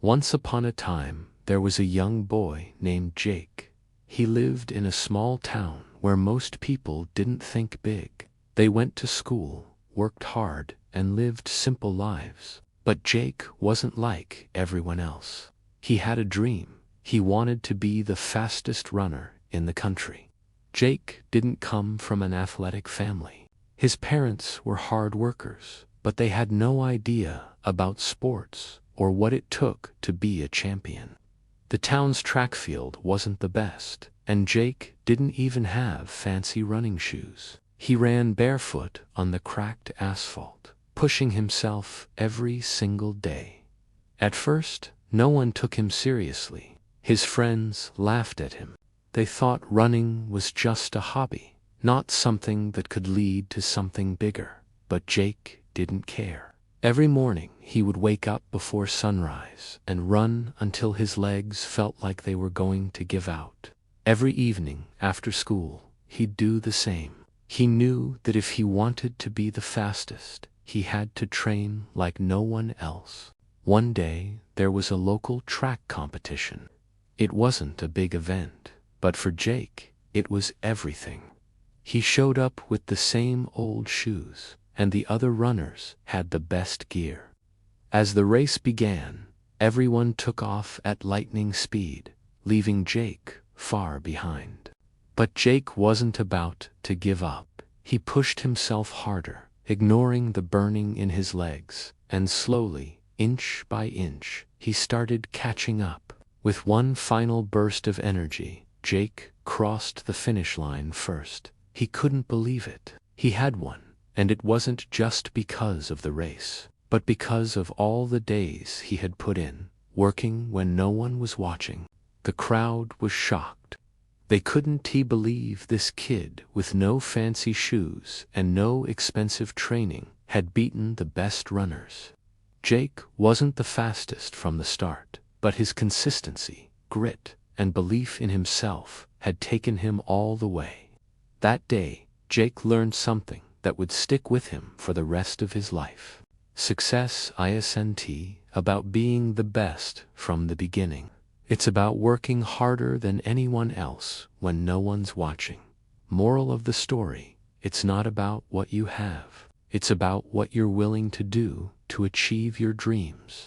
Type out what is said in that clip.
Once upon a time, there was a young boy named Jake. He lived in a small town where most people didn't think big. They went to school, worked hard, and lived simple lives. But Jake wasn't like everyone else. He had a dream. He wanted to be the fastest runner in the country. Jake didn't come from an athletic family. His parents were hard workers, but they had no idea about sports or what it took to be a champion. The town's track field wasn't the best, and Jake didn't even have fancy running shoes. He ran barefoot on the cracked asphalt, pushing himself every single day. At first, no one took him seriously. His friends laughed at him. They thought running was just a hobby, not something that could lead to something bigger. But Jake didn't care. Every morning, he would wake up before sunrise and run until his legs felt like they were going to give out. Every evening after school, he'd do the same. He knew that if he wanted to be the fastest, he had to train like no one else. One day, there was a local track competition. It wasn't a big event, but for Jake, it was everything. He showed up with the same old shoes, and the other runners had the best gear. As the race began, everyone took off at lightning speed, leaving Jake far behind. But Jake wasn't about to give up. He pushed himself harder, ignoring the burning in his legs, and slowly, inch by inch, he started catching up. With one final burst of energy, Jake crossed the finish line first. He couldn't believe it. He had won. And it wasn't just because of the race, but because of all the days he had put in, working when no one was watching. The crowd was shocked. They couldn't believe this kid with no fancy shoes and no expensive training had beaten the best runners. Jake wasn't the fastest from the start, but his consistency, grit, and belief in himself had taken him all the way. That day, Jake learned something that would stick with him for the rest of his life. Success isn't about being the best from the beginning. It's about working harder than anyone else when no one's watching. Moral of the story, it's not about what you have. It's about what you're willing to do to achieve your dreams.